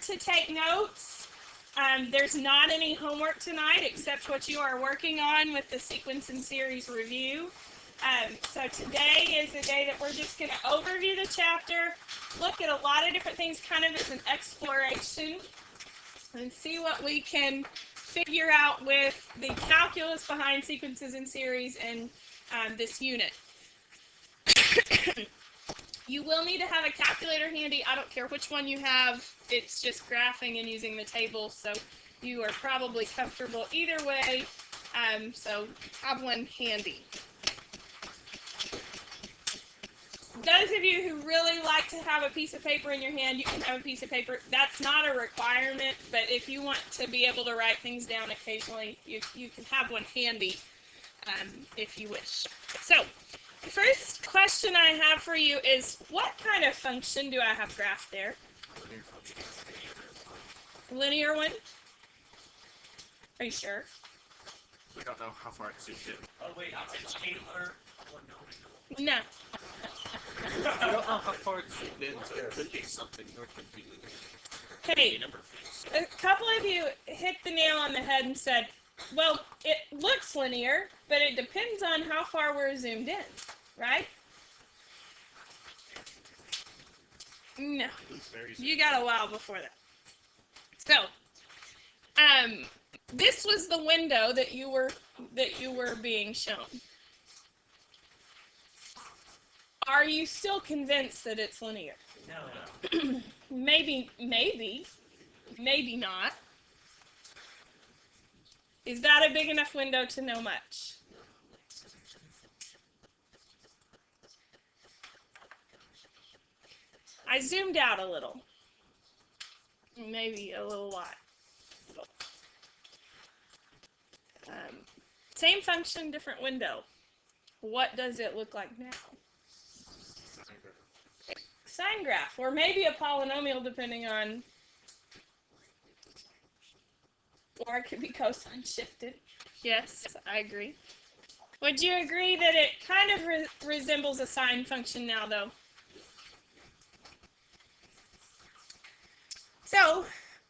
to take notes. There's not any homework tonight except what you are working on with the sequence and series review. So today is the day that we're just going to overview the chapter, look at a lot of different things kind of as an exploration, and see what we can figure out with the calculus behind sequences and series in this unit. You will need to have a calculator handy. I don't care which one you have. It's just graphing and using the table, so you are probably comfortable either way. So have one handy. Those of you who really like to have a piece of paper in your hand, you can have a piece of paper. That's not a requirement, but if you want to be able to write things down occasionally, you can have one handy if you wish. So, the first question I have for you is, what kind of function do I have graphed there? Linear one? Are you sure? We don't know how far it's zoomed in. Oh wait, it's Taylor. No. We don't know how far it's zoomed in, so it could be something or could be Okay, number of things. a couple of you hit the nail on the head and said, well, it looks linear, but it depends on how far we're zoomed in, right? No, you got a while before that. So, this was the window that you were being shown. Are you still convinced that it's linear? No. Maybe not. Is that a big enough window to know much? I zoomed out a little. Maybe a little lot. Same function, different window. What does it look like now? Sine graph, or maybe a polynomial depending on, or it could be cosine shifted. Yes, I agree. Would you agree that it kind of resembles a sine function now, though? So,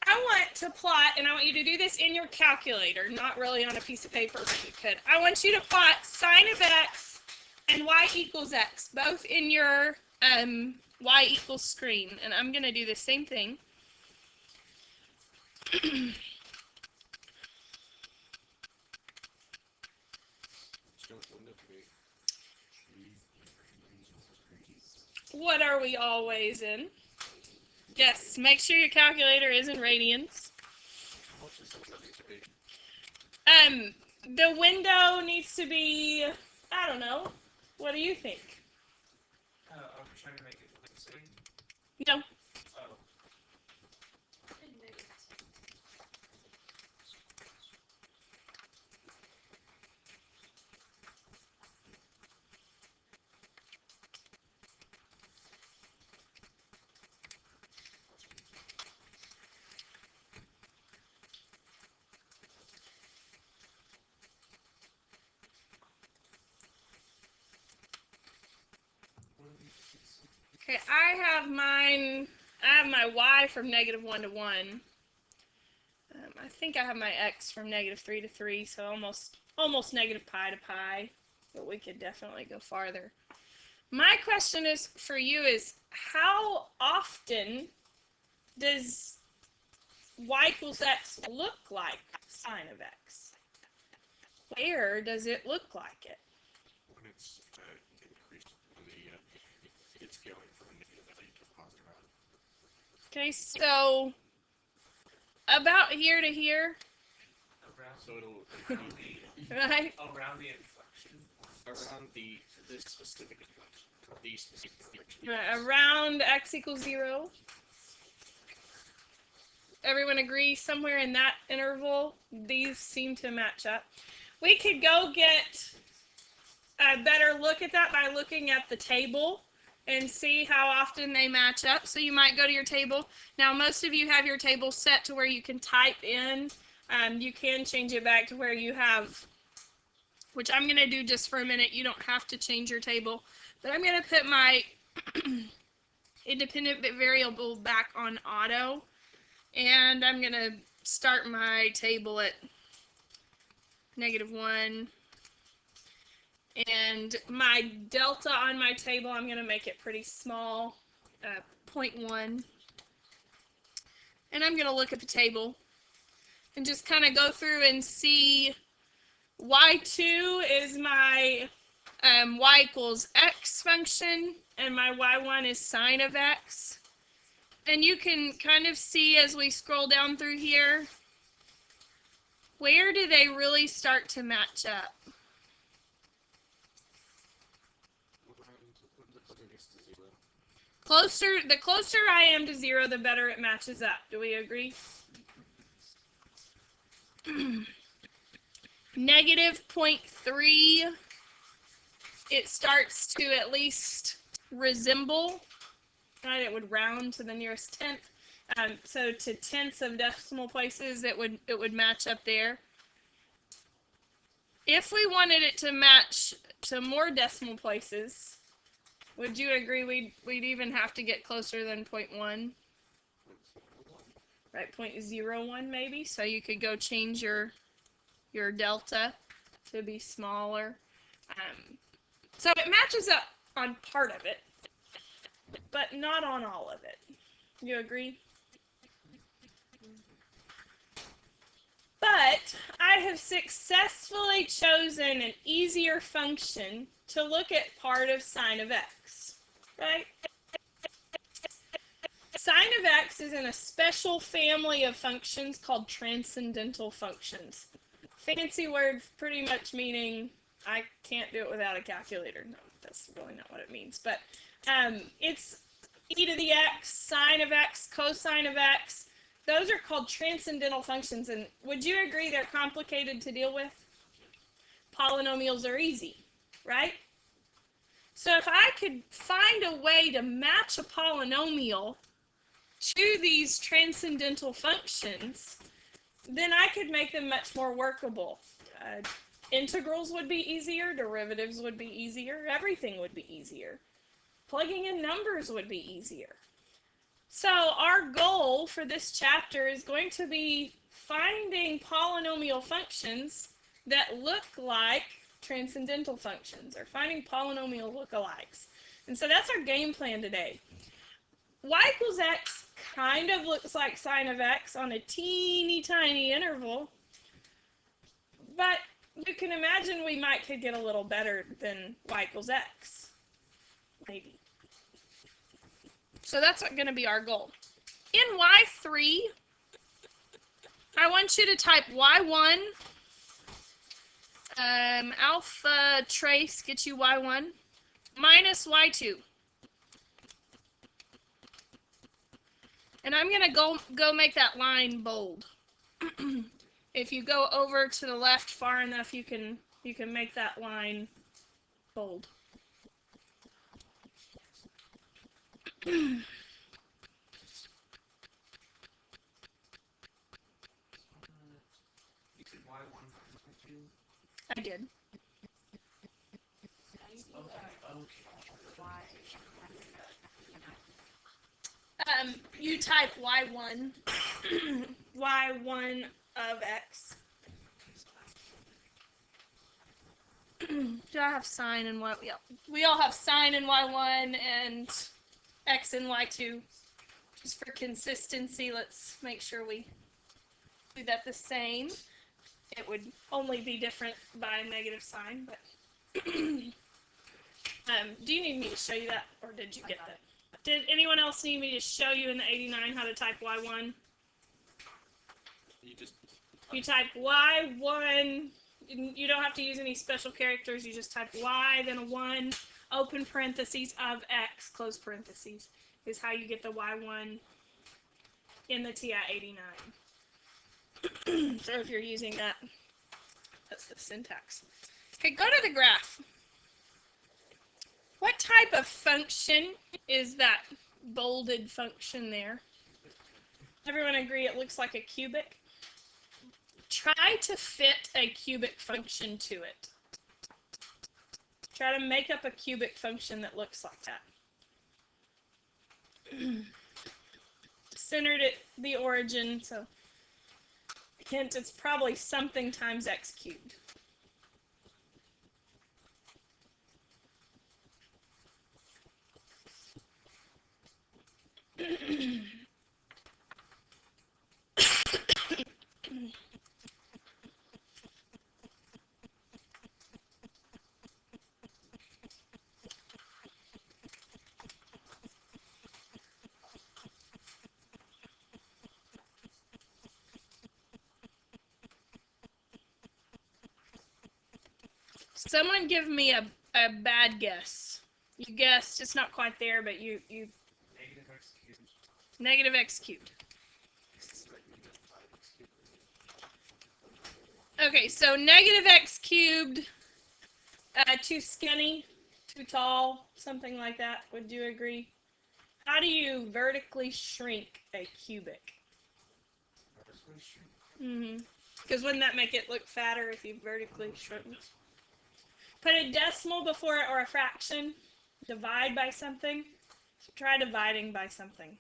I want to plot, and I want you to do this in your calculator, not really on a piece of paper, but you could. I want you to plot sine of x and y equals x, both in your y equals screen, and I'm going to do the same thing. What are we always in? Yes, make sure your calculator is in radians. The window needs to be, I don't know, what do you think? I'm trying to make it look the same. No. Oh. Okay, I have my y from -1 to 1. I think I have my x from -3 to 3, so almost negative pi to pi, but we could definitely go farther. My question is for you is, how often does y equals x look like sine of x? Where does it look like it? When it's increased, it's going from negative to positive. Okay, so about here to here, Around, So it'll right? around the inflection. around this specific inflection. These specific inflections. Around x equals 0. Everyone agree somewhere in that interval? These seem to match up. We could go get a better look at that by looking at the table and see how often they match up. So you might go to your table. Now, most of you have your table set to where you can type in. You can change it back to where you have, which I'm going to do just for a minute. You don't have to change your table. But I'm going to put my independent variable back on auto. And I'm going to start my table at -1. And my delta on my table, I'm going to make it pretty small, 0.1. And I'm going to look at the table and just kind of go through and see y2 is my y equals x function, and my y1 is sine of x. And you can kind of see as we scroll down through here, where do they really start to match up? The closer I am to 0, the better it matches up. Do we agree? -0.3, it starts to at least resemble, right? It would round to the nearest tenth. So to tenths of decimal places, it would match up there. If we wanted it to match to more decimal places, would you agree we'd even have to get closer than 0.1? Right, 0.01 maybe. So you could go change your delta to be smaller. So it matches up on part of it, but not on all of it. You agree? But I have successfully chosen an easier function to look at part of sine of x, right? Sine of x is in a special family of functions called transcendental functions. Fancy word pretty much meaning I can't do it without a calculator. No, that's really not what it means. But it's e to the x, sine of x, cosine of x. Those are called transcendental functions. And would you agree they're complicated to deal with? Polynomials are easy, right? So if I could find a way to match a polynomial to these transcendental functions, then I could make them much more workable. Integrals would be easier, derivatives would be easier, everything would be easier. Plugging in numbers would be easier. So our goal for this chapter is going to be finding polynomial functions that look like transcendental functions, or finding polynomial lookalikes. And so that's our game plan today. Y equals x kind of looks like sine of x on a teeny tiny interval, but you can imagine we could get a little better than y equals x, maybe. So that's going to be our goal. In y3, I want you to type y1, alpha trace gets you y1, minus y2. And I'm going to go make that line bold. If you go over to the left far enough, you can make that line bold. You said y1 for y2? I did. You type y1, y1 of x. Do I have sine and y? Yeah, we all have sine in y1 and x in y2. Just for consistency, let's make sure we do that the same. It would only be different by a negative sign, but do you need me to show you that, or did you get that? Did anyone else need me to show you in the 89 how to type y1? You type y1. You don't have to use any special characters. You just type y, then a 1, open parentheses, of x, close parentheses, is how you get the y1 in the TI-89. So if you're using that, that's the syntax. Okay, go to the graph. What type of function is that bolded function there? Everyone agree it looks like a cubic? Try to fit a cubic function to it. Try to make up a cubic function that looks like that. centered at the origin, so hint, it's probably something times x cubed. Someone give me a bad guess. You guessed, it's not quite there, but you Negative x cubed. negative x cubed. Okay, so negative x cubed, too skinny, too tall, something like that. Would you agree? How do you vertically shrink a cubic? Because wouldn't that make it look fatter if you vertically shrunk? Put a decimal before it or a fraction. Divide by something. So try dividing by something.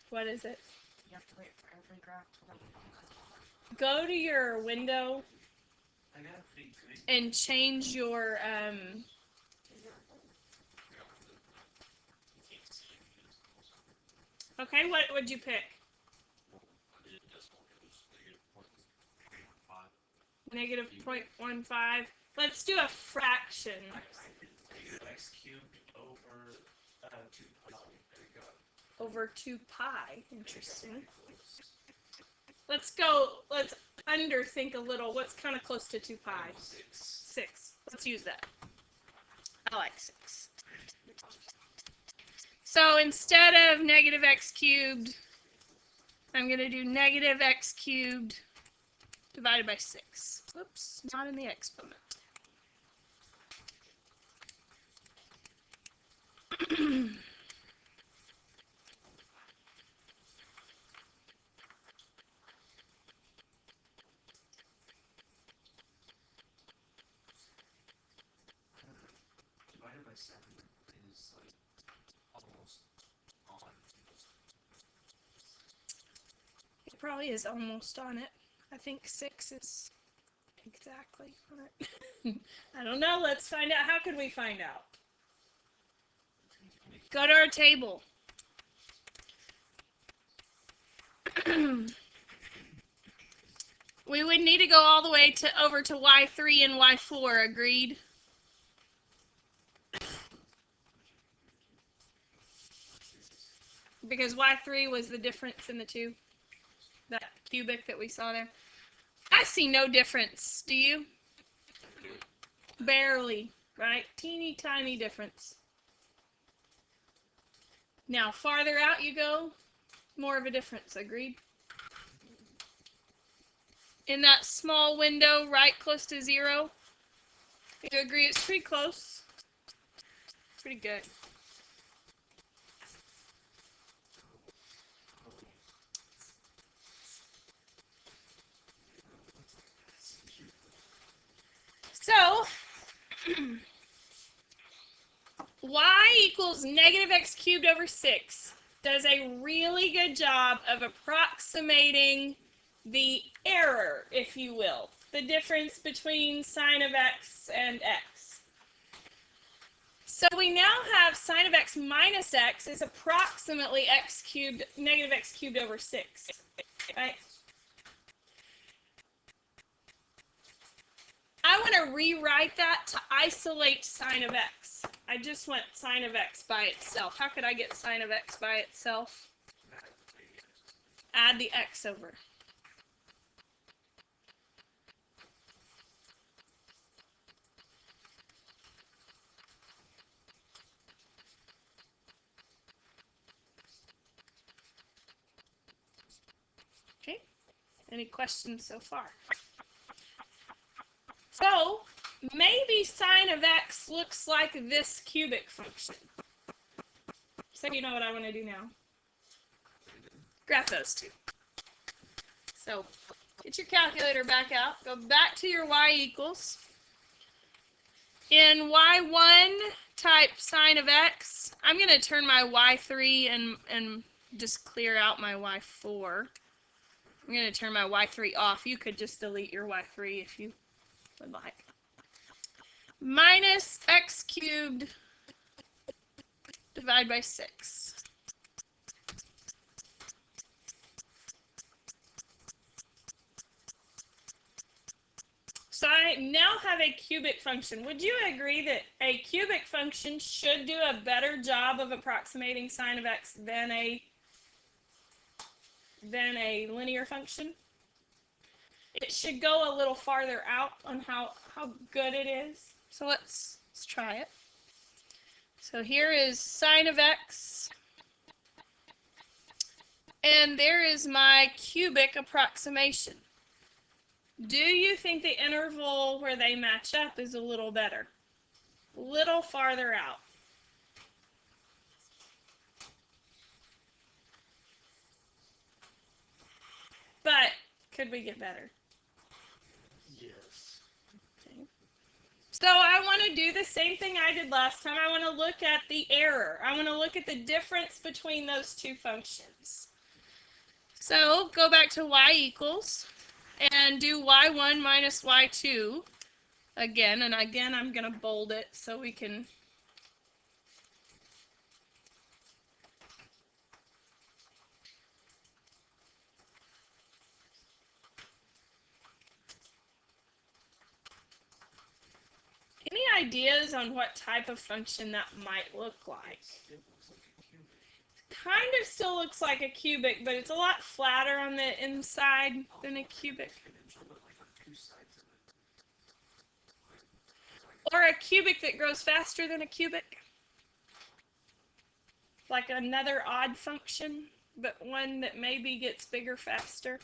What is it? You have to wait for every graph to Go to your window I got a pretty good. and change your Okay, what would you pick? Negative 0.15. Let's do a fraction. X cubed over 2 pi. There you go. Over 2 pi. Interesting. Let's underthink a little. What's kind of close to 2 pi? 6. Let's use that. I like 6. So instead of negative x cubed, I'm going to do negative x cubed divided by 6. Whoops, not in the exponent. Divided by 7 is like almost on. It probably is almost on it. I think 6 is exactly on it. I don't know. Let's find out. How could we find out? Go to our table. We would need to go all the way over to y3 and y4. Agreed? Because y3 was the difference in the two. That cubic that we saw there. I see no difference. Do you? Barely, right? Teeny tiny difference. Now, farther out you go, more of a difference. Agreed? In that small window right close to 0, you agree it's pretty close? Pretty good. So, y equals negative x cubed over 6 does a really good job of approximating the error, if you will, the difference between sine of x and x. So we now have sine of x minus x is approximately x cubed, negative x cubed over 6, right? I want to rewrite that to isolate sine of x. I just want sine of x by itself. How could I get sine of x by itself? Add the x over. Okay, any questions so far? So, maybe sine of x looks like this cubic function. So you know what I want to do now. graph those two. So get your calculator back out. Go back to your y equals. In y1, type sine of x. I'm going to turn my y3 and just clear out my y4. I'm going to turn my y3 off. You could just delete your y3 if you would like. Minus x cubed divided by 6. So I now have a cubic function. Would you agree that a cubic function should do a better job of approximating sine of x than a linear function? It should go a little farther out on how good it is. So let's try it. So here is sine of x. And there is my cubic approximation. Do you think the interval where they match up is a little better? A little farther out. But could we get better? Yes. Okay. So I want to do the same thing I did last time. I want to look at the error. I want to look at the difference between those two functions. So go back to y equals and do y1 minus y2 again. And again, I'm going to bold it so we can... Any ideas on what type of function that might look like? Kind of still looks like a cubic, but it's a lot flatter on the inside than a cubic. Or a cubic that grows faster than a cubic. Like another odd function, but one that maybe gets bigger faster.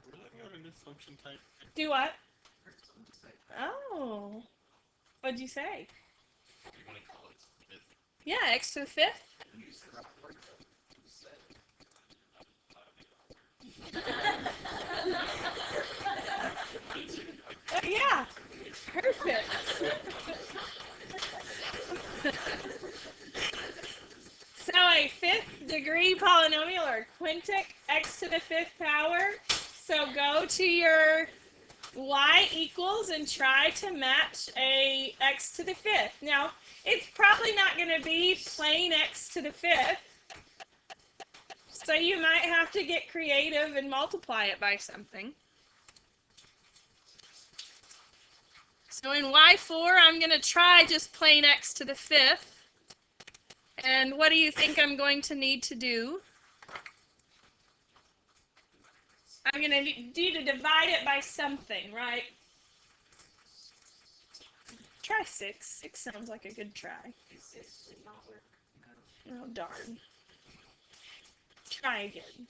We're looking at a new function type. Do what? Oh. What'd you say? We want to call it fifth. Yeah, x to the fifth. Yeah, perfect. So a fifth degree polynomial or quintic x to the fifth power. So go to your y equals and try to match a x to the fifth. Now, it's probably not going to be plain x to the fifth. So you might have to get creative and multiply it by something. So in y4, I'm going to try just plain x to the fifth. And what do you think I'm going to need to do? I'm going to need to divide it by something, right? Try 6. 6 sounds like a good try. Oh, darn. Try again.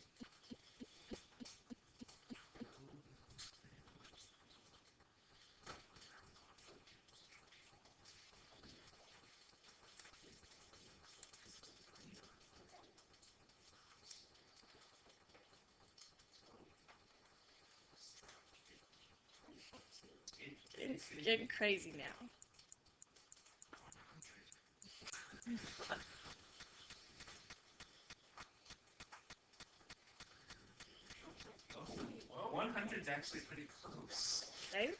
It's getting crazy now. Well, 100's actually pretty close. Okay.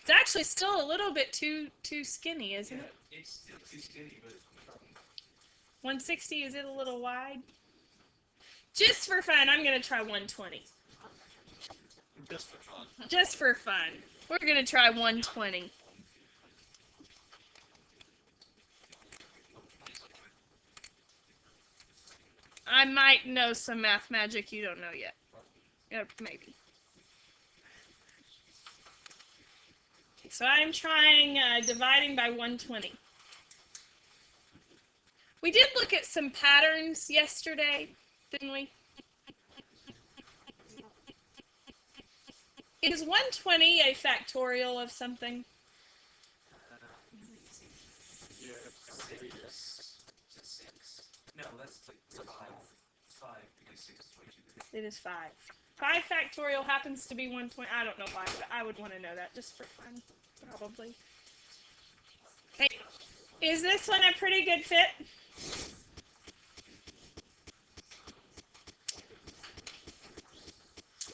It's actually still a little bit too skinny, isn't it? It's still too skinny, but 160, is it a little wide? Just for fun, I'm going to try 120. Just for fun. Just for fun. We're going to try 120. I might know some math magic you don't know yet. Maybe. So I'm trying dividing by 120. We did look at some patterns yesterday, didn't we? Is 120 a factorial of something? Yeah, No, that's like 5 because 6 is 22. It is 5. 5 factorial happens to be 120. I don't know why, but I would want to know that just for fun, probably. Okay. Is this one a pretty good fit?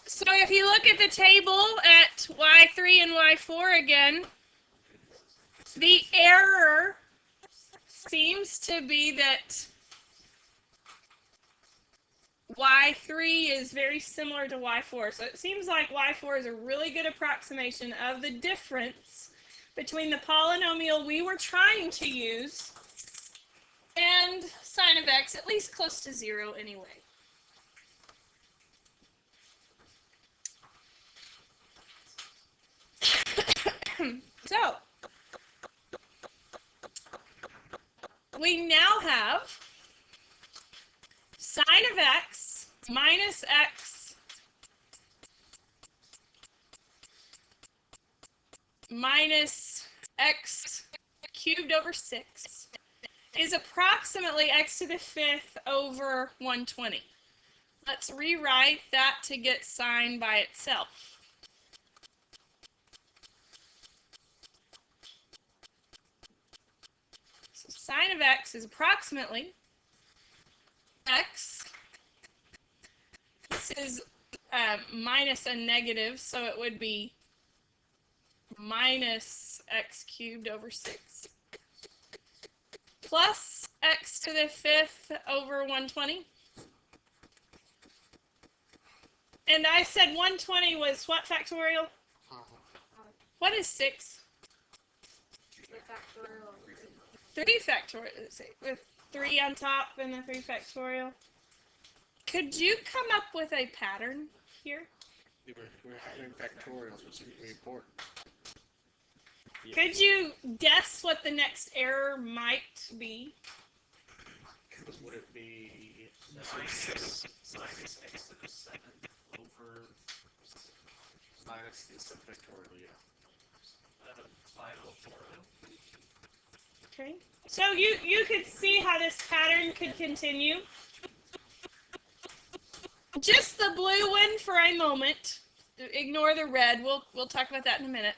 So if you look at the table at y3 and y4 again, the error seems to be that y3 is very similar to y4. So it seems like y4 is a really good approximation of the difference between the polynomial we were trying to use and sine of x, at least close to 0 anyway. So, we now have sine of x minus x minus x cubed over 6 is approximately x to the 5th over 120. Let's rewrite that to get sine by itself. So sine of x is approximately x. This is minus a negative, so it would be minus x cubed over 6 plus x to the 5th over 120. And I said 120 was what factorial? What is 6? 3 factorial. With 3 on top and the 3 factorial. Could you come up with a pattern here? We're having factorials, which is really important. Could you guess what the next error might be? Would it be minus x to the 7 over minus the factorial? Yeah. 5 factorial. Okay. So you could see how this pattern could continue. Just the blue one for a moment. Ignore the red. We'll talk about that in a minute.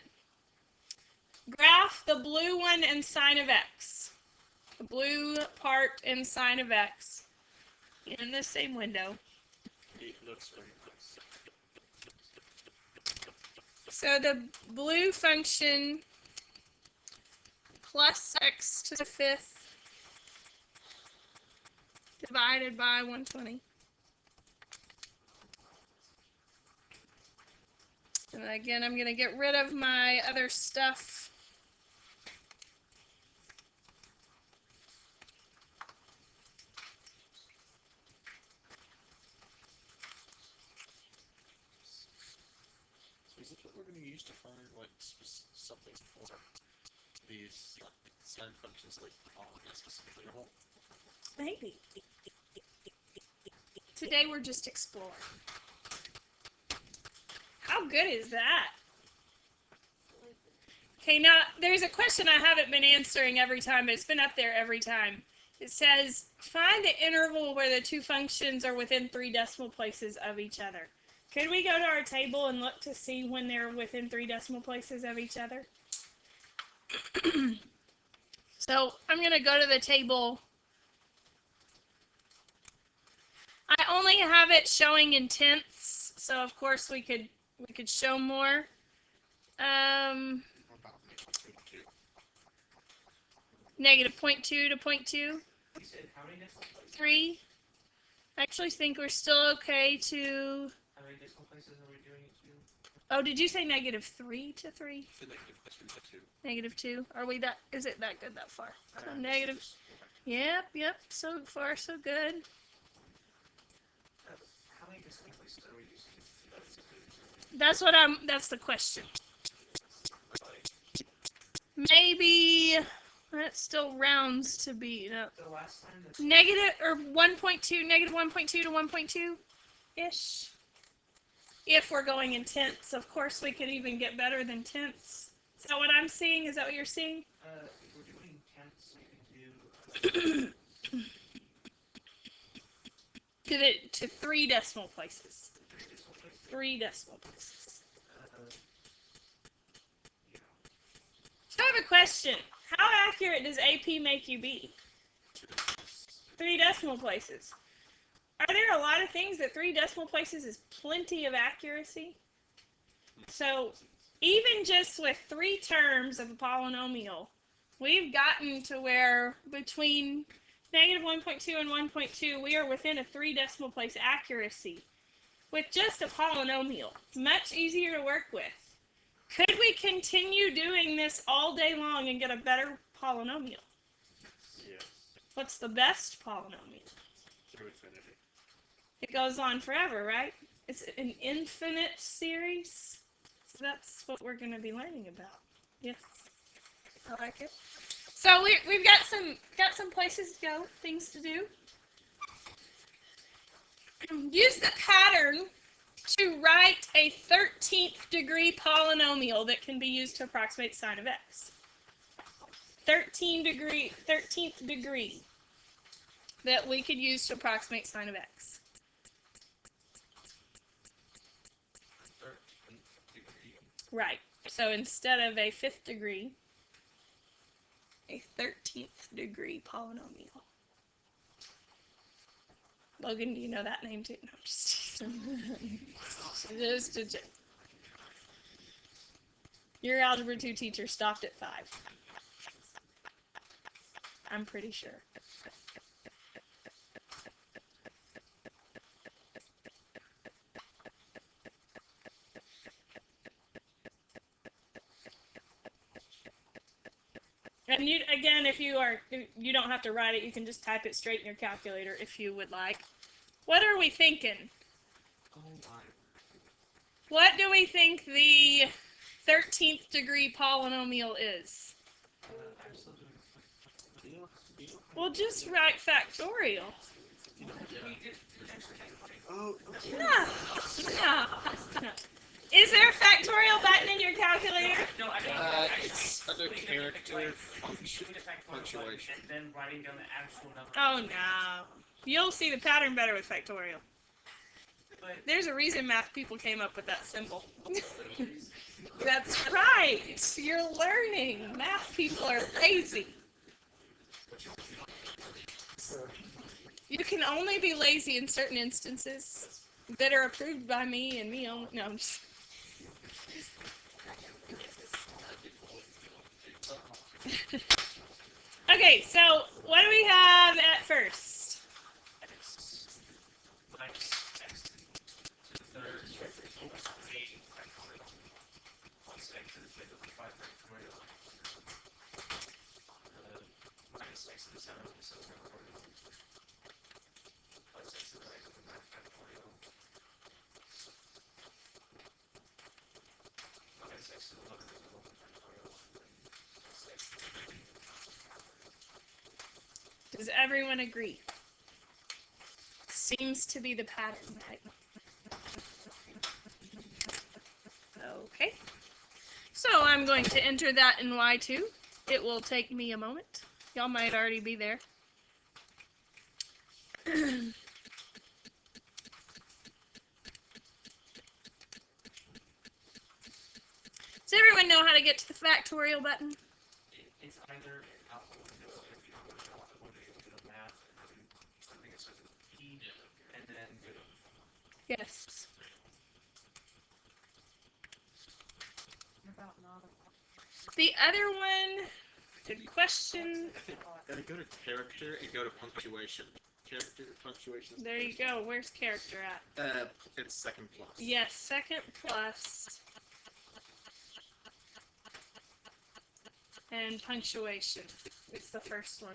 Graph the blue one and sine of x. The blue part and sine of x in the same window. It looks very close. So the blue function plus x to the 5th divided by 120. And again, I'm going to get rid of my other stuff. So is this what we're going to use to find like something for these sine functions, like specifically? Maybe. Today we're just exploring. How good is that? Okay, now there's a question I haven't been answering every time, but it's been up there every time. It says, find the interval where the two functions are within 3 decimal places of each other. Could we go to our table and look to see when they're within 3 decimal places of each other? So I'm going to go to the table. I only have it showing in tenths, so of course we could show more. Negative 0.2 to 0.2. You said how many decimal places? 3. I actually think we're still okay to... How many decimal places are we doing it to? Oh, did you say negative 3 to 3? -2. Negative 2. Are we that... Is it that good that far? So negative... Yep. So far, so good. How many decimal places are we using? That's the question. Maybe... That still rounds to be... No. The last time that Negative... Or 1.2... Negative 1.2 to 1.2-ish. If we're going in tenths. Of course, we could even get better than tenths. Is that what I'm seeing? Is that what you're seeing? if we're doing tenths, we can do to 3 decimal places. 3 decimal places. So I have a question. How accurate does AP make you be? 3 decimal places. Are there a lot of things that 3 decimal places is plenty of accuracy? So even just with 3 terms of a polynomial, we've gotten to where between negative 1.2 and 1.2, we are within a 3 decimal place accuracy with just a polynomial. Much easier to work with. Could we continue doing this all day long and get a better polynomial? Yeah. What's the best polynomial? Through infinity. It goes on forever, right? It's an infinite series. So that's what we're going to be learning about. Yes. I like it. So we've got some places to go, things to do. Use the pattern to write a 13th degree polynomial that can be used to approximate sine of x. 13th degree that we could use to approximate sine of x. 13th degree. Right. So instead of a 5th degree, a 13th degree polynomial. Logan, do you know that name too? No, just a joke. Your Algebra 2 teacher stopped at 5. I'm pretty sure. And you, again, if you don't have to write it, you can just type it straight in your calculator if you would like. What are we thinking? Oh my. What do we think the 13th degree polynomial is? Well, just write factorial. Oh, okay. No. Is there a factorial button in your calculator? It's under character punctuation. And then writing down the actual number. Oh no. You'll see the pattern better with factorial. There's a reason math people came up with that symbol. That's right. You're learning. Math people are lazy. You can only be lazy in certain instances that are approved by me and me only. No, I'm just... Okay, so what do we have at first? Does everyone agree? Seems to be the pattern, right? Okay. So I'm going to enter that in Y2. It will take me a moment. Y'all might already be there. Does everyone know how to get to the factorial button? It's either out the math, I think it's P, and then Yes. The other one, good question. Gotta go to character and go to punctuation. Character, punctuation. There you go. Where's character at? It's second plus. Yes, second plus. And punctuation. It's the first one.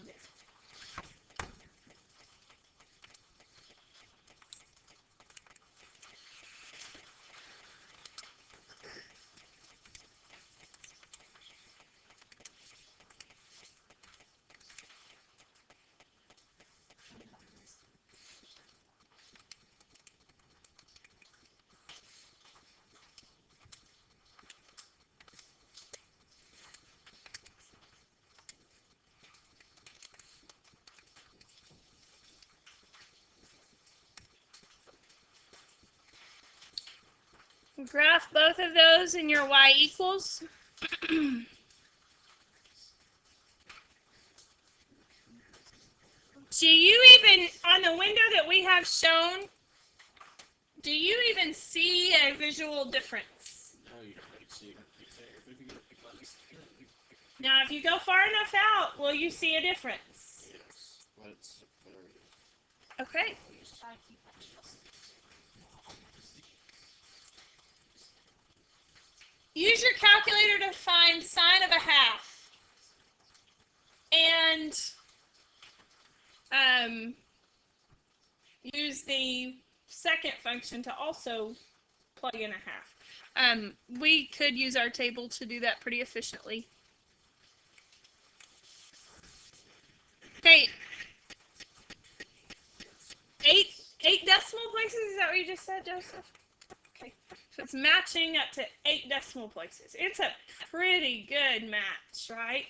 Graph both of those in your y equals. Do you even, on the window that we have shown, do you even see a visual difference? Oh, you can see it. Now, if you go far enough out, will you see a difference? Yes, but it's very. Okay. Use your calculator to find sine of a half. And use the second function to also plug in a half. We could use our table to do that pretty efficiently. Okay. Eight decimal places? Is that what you just said, Joseph? Okay. So it's matching up to 8 decimal places. It's a pretty good match, right?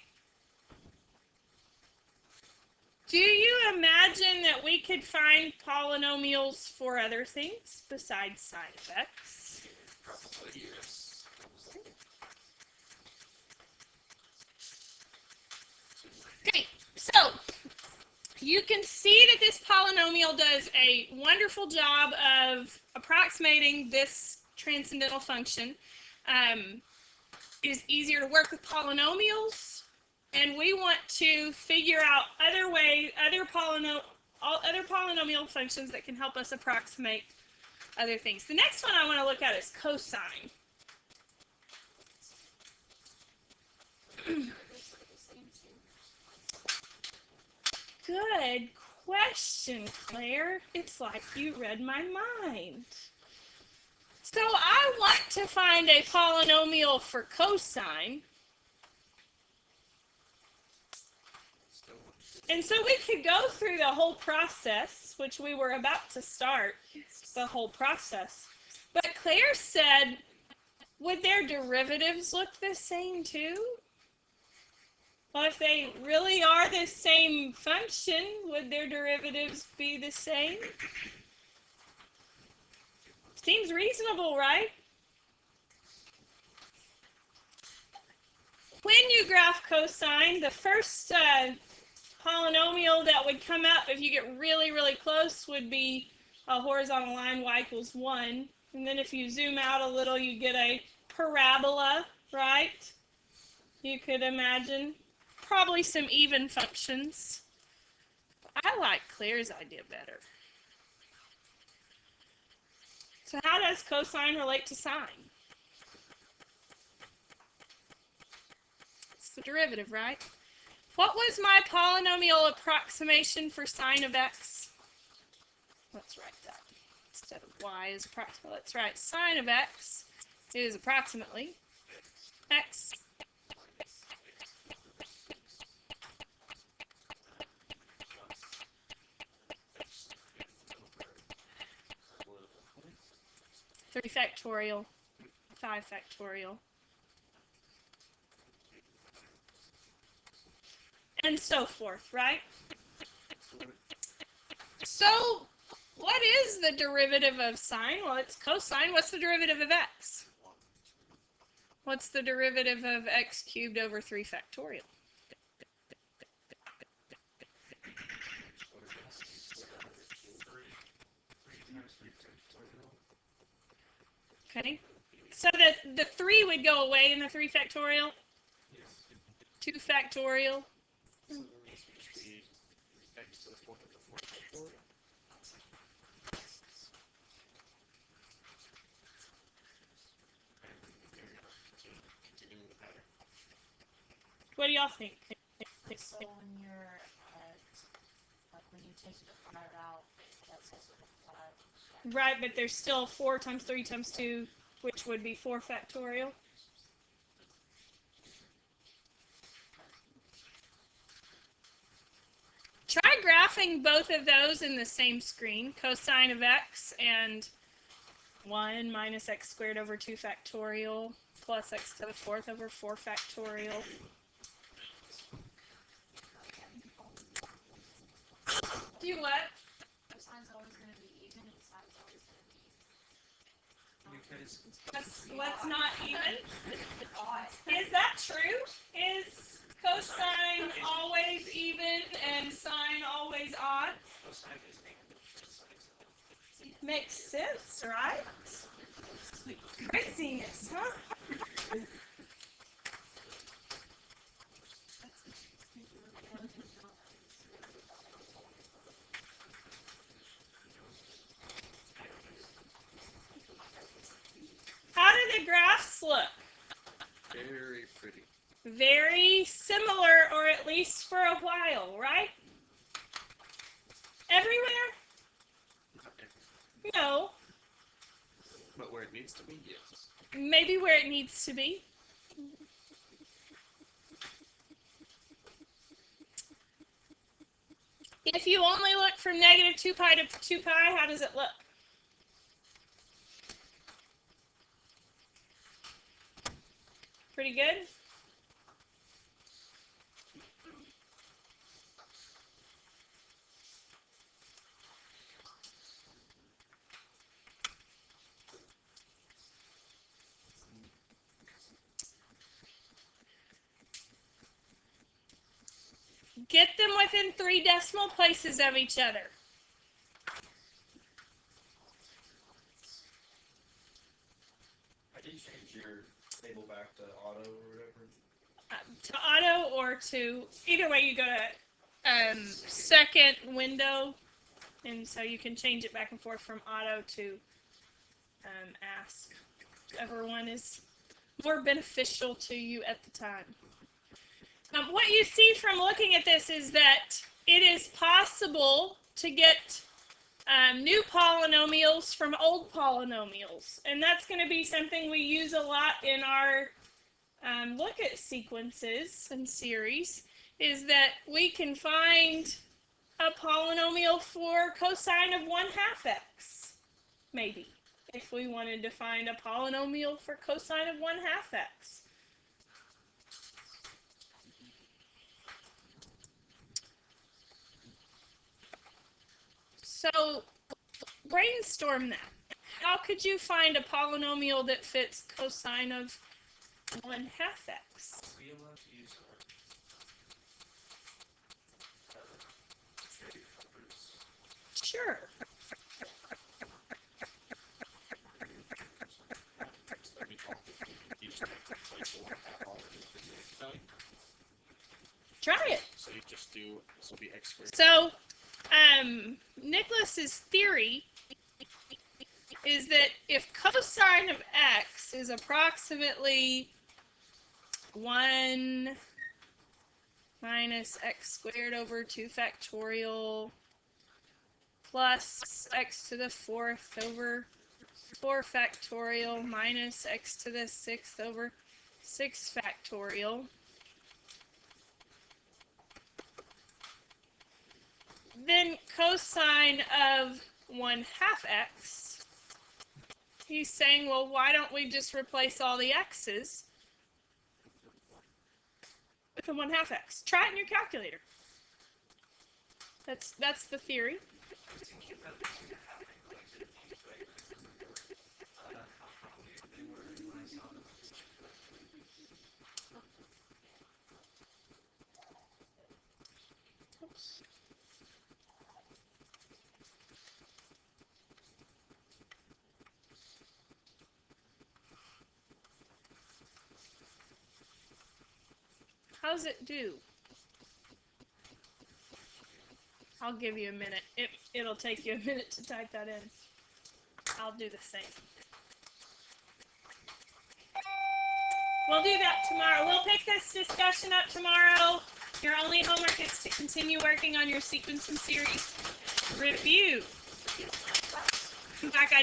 Do you imagine that we could find polynomials for other things besides sine of x? Probably yes. Okay, so you can see that this polynomial does a wonderful job of approximating this transcendental function. It is easier to work with polynomials, and we want to figure out other polynomial functions that can help us approximate other things. The next one I want to look at is cosine. Good question, Claire. It's like you read my mind. So I want to find a polynomial for cosine. And so we could go through the whole process, which we were about to start, the whole process. But Claire said, would their derivatives look the same too? Well, if they really are the same function, would their derivatives be the same? Seems reasonable, right? When you graph cosine, the first polynomial that would come up if you get really, really close would be a horizontal line, y equals 1. And then if you zoom out a little, you get a parabola, right? You could imagine probably some even functions. I like Claire's idea better. So how does cosine relate to sine? It's the derivative, right? What was my polynomial approximation for sine of x? Let's write that. Instead of y is approximately, let's write sine of x is approximately x. Three factorial, 5 factorial. And so forth, right? So, what is the derivative of sine? Well, it's cosine. What's the derivative of x? What's the derivative of x cubed over 3 factorial? Okay. So the 3 would go away in the 3 factorial? 2 factorial? What do y'all think? So when you're when you take the 5 out, that's also the 5. Right, but there's still 4 times 3 times 2, which would be 4 factorial. Try graphing both of those in the same screen. Cosine of x and 1 minus x squared over 2 factorial plus x to the 4th over 4 factorial. Do what? Cosine's always going to be even, and sine's always going to be Because What's not even? Is that true? Is cosine always even and sine always odd? cosine is Makes sense, right? Craziness, huh? How do the graphs look? Very pretty. Very similar, or at least for a while, right? Everywhere? Not everything. No. But where it needs to be, yes. Maybe where it needs to be. If you only look from negative 2 pi to 2 pi, how does it look? Pretty good? Get them within 3 decimal places of each other. I did change your table back to auto or whatever. To auto or to, either way you go to second window, and so you can change it back and forth from auto to ask. Whichever one is more beneficial to you at the time. What you see from looking at this is that it is possible to get new polynomials from old polynomials, and that's going to be something we use a lot in our look at sequences and series, is that we can find a polynomial for cosine of 1/2 x, maybe, if we wanted to find a polynomial for cosine of 1/2 x. So brainstorm that. How could you find a polynomial that fits cosine of 1/2 x? Are we allowed to use Sure. Try it. So you just do, this will be x squared. So, Nicholas's theory is that if cosine of x is approximately 1 minus x squared over 2 factorial plus x to the 4th over 4 factorial minus x to the 6th over 6 factorial, then cosine of 1/2 x, he's saying, well, why don't we just replace all the x's with a 1/2 x? Try it in your calculator. That's the theory. How's it do? I'll give you a minute. It'll take you a minute to type that in. I'll do the same. We'll do that tomorrow. We'll pick this discussion up tomorrow. Your only homework is to continue working on your sequence and series review. In fact, I do